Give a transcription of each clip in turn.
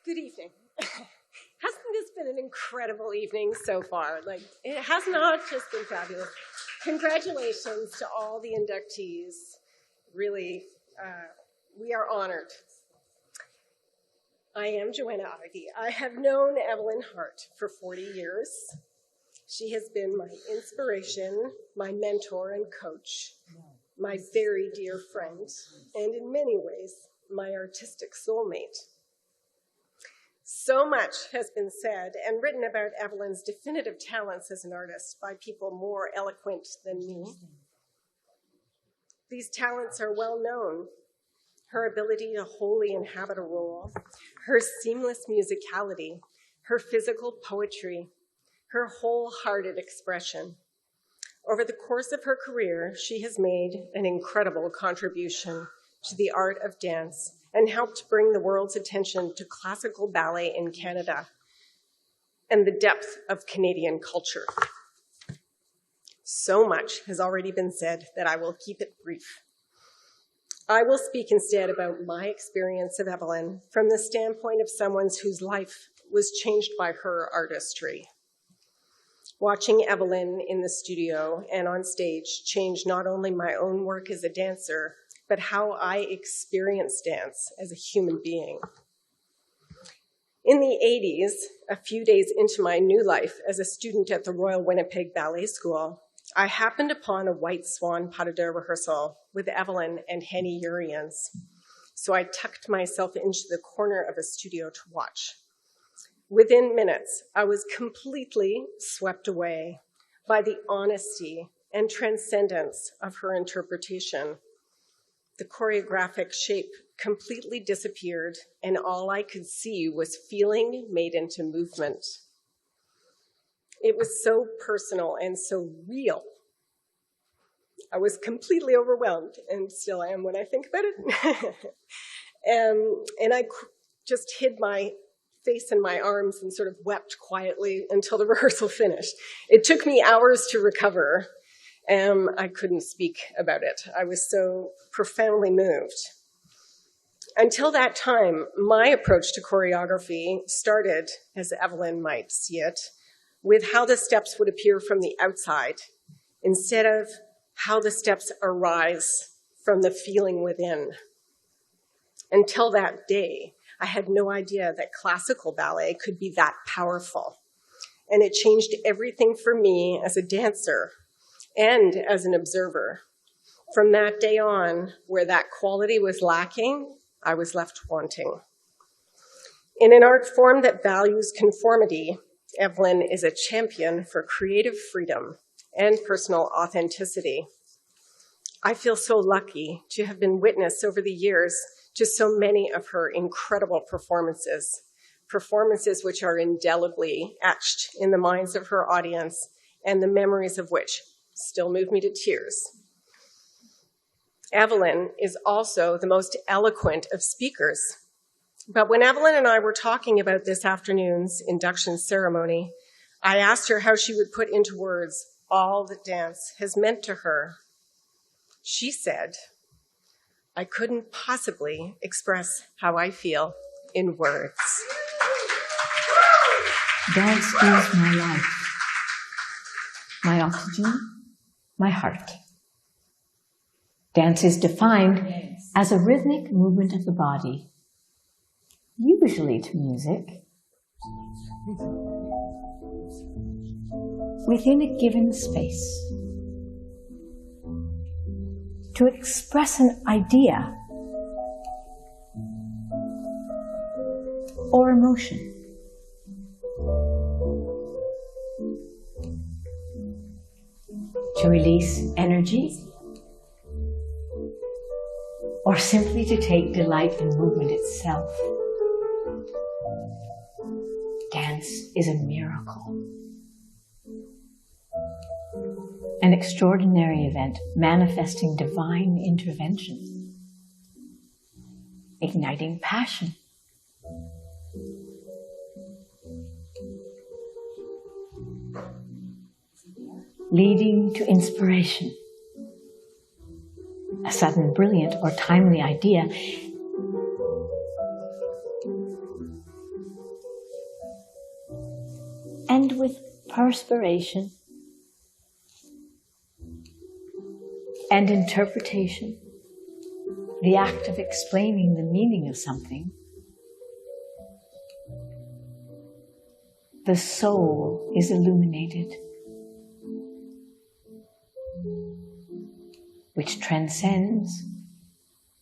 Good evening. Hasn't this been an incredible evening so far? Like, it has not just been fabulous. Congratulations to all the inductees. Really, we are honored. I am Joanna Ivey. I have known Evelyn Hart for 40 years. She has been my inspiration, my mentor and coach, my very dear friend, and in many ways, my artistic soulmate. So much has been said and written about Evelyn's definitive talents as an artist by people more eloquent than me. These talents are well known. Her ability to wholly inhabit a role, her seamless musicality, her physical poetry, her wholehearted expression. Over the course of her career, she has made an incredible contribution to the art of dance and helped bring the world's attention to classical ballet in Canada and the depth of Canadian culture. So much has already been said that I will keep it brief. I will speak instead about my experience of Evelyn from the standpoint of someone whose life was changed by her artistry. Watching Evelyn in the studio and on stage changed not only my own work as a dancer, but how I experience dance as a human being. In the 80s, a few days into my new life as a student at the Royal Winnipeg Ballet School, I happened upon a White Swan pas de deux rehearsal with Evelyn and Henny Urians. So I tucked myself into the corner of a studio to watch. Within minutes, I was completely swept away by the honesty and transcendence of her interpretation. The choreographic shape completely disappeared, and all I could see was feeling made into movement. It was so personal and so real. I was completely overwhelmed, and still am when I think about it. and I just hid my face in my arms and sort of wept quietly until the rehearsal finished. It took me hours to recover. I couldn't speak about it. I was so profoundly moved. Until that time, my approach to choreography started, as Evelyn might see it, with how the steps would appear from the outside, instead of how the steps arise from the feeling within. Until that day, I had no idea that classical ballet could be that powerful. And it changed everything for me as a dancer and as an observer. From that day on, where that quality was lacking, I was left wanting. In an art form that values conformity, Evelyn is a champion for creative freedom and personal authenticity. I feel so lucky to have been witness over the years to so many of her incredible performances which are indelibly etched in the minds of her audience and the memories of which still move me to tears. Evelyn is also the most eloquent of speakers. But when Evelyn and I were talking about this afternoon's induction ceremony, I asked her how she would put into words all that dance has meant to her. She said, "I couldn't possibly express how I feel in words." Dance is my life, my oxygen, my heart. Dance is defined as a rhythmic movement of the body, usually to music, within a given space, to express an idea or emotion. To release energy, or simply to take delight in movement itself. Dance is a miracle. An extraordinary event manifesting divine intervention, igniting passion, leading to inspiration, a sudden brilliant or timely idea, and with perspiration and interpretation, the act of explaining the meaning of something, the soul is illuminated, which transcends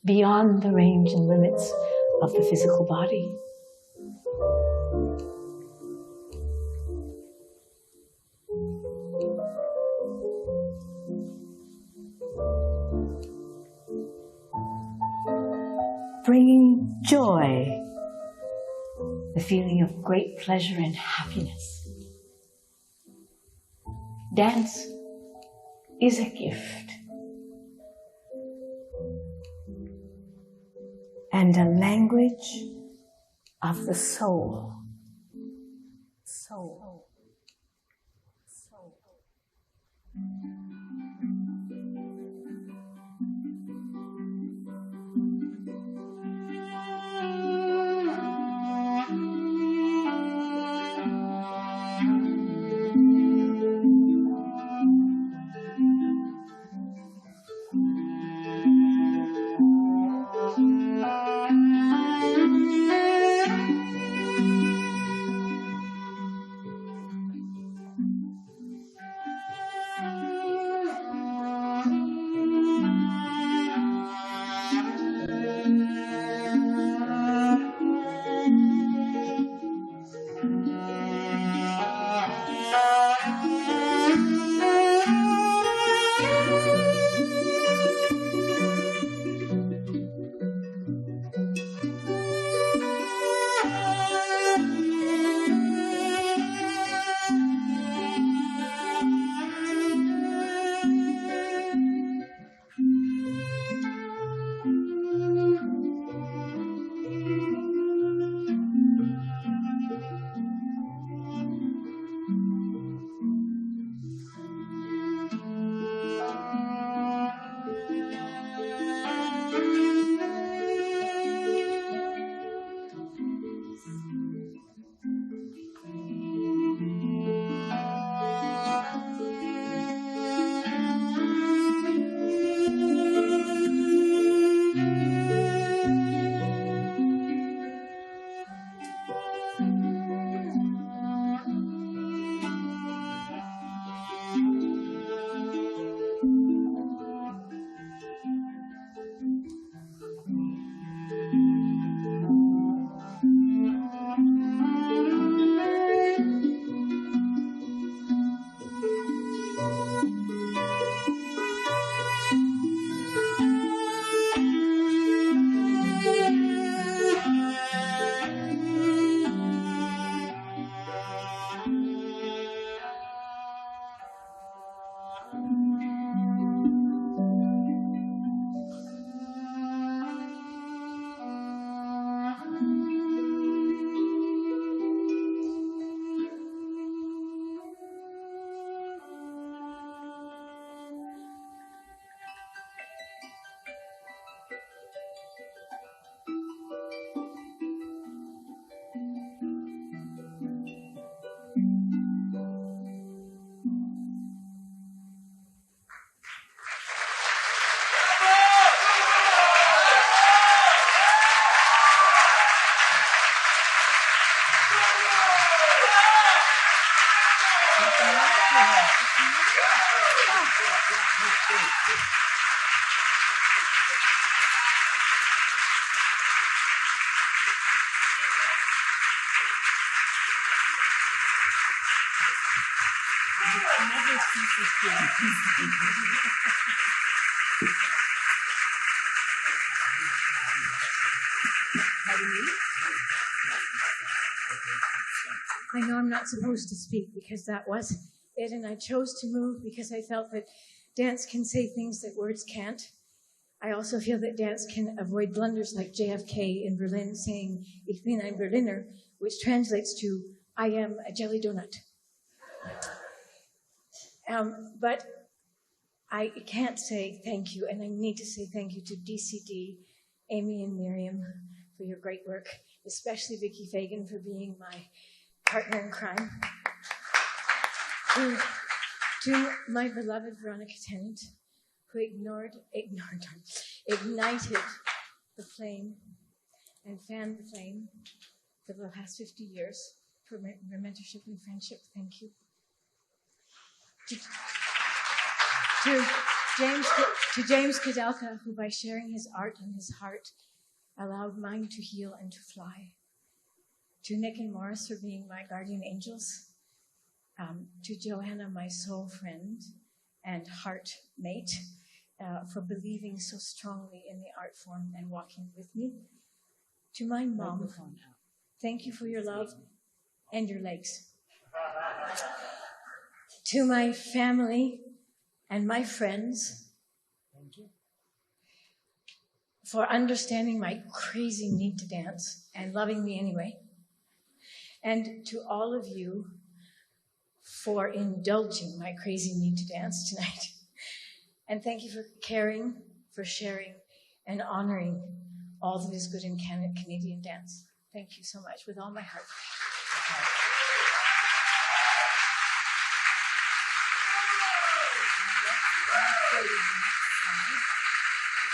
beyond the range and limits of the physical body. Bringing joy, the feeling of great pleasure and happiness. Dance is a gift and a language of the soul. Soul. Soul. I know I'm not supposed to speak because that was it, and I chose to move because I felt that dance can say things that words can't. I also feel that dance can avoid blunders like JFK in Berlin saying, "Ich bin ein Berliner," which translates to, "I am a jelly donut." But I can't say thank you, and I need to say thank you to DCD, Amy and Miriam, for your great work, especially Vicki Fagan for being my partner in crime. To my beloved Veronica Tennant, who ignited the flame and fanned the flame for the past 50 years for mentorship and friendship. Thank you. To James Kadelka, who by sharing his art and his heart allowed mine to heal and to fly. To Nick and Morris for being my guardian angels. To Joanna, my soul friend and heart mate, for believing so strongly in the art form and walking with me. To my mom, thank you for your love and your legs. To my family and my friends, thank you for understanding my crazy need to dance and loving me anyway. And to all of you for indulging my crazy need to dance tonight. And thank you for caring, for sharing, and honoring all that is good in Canadian dance. Thank you so much, with all my heart. Okay.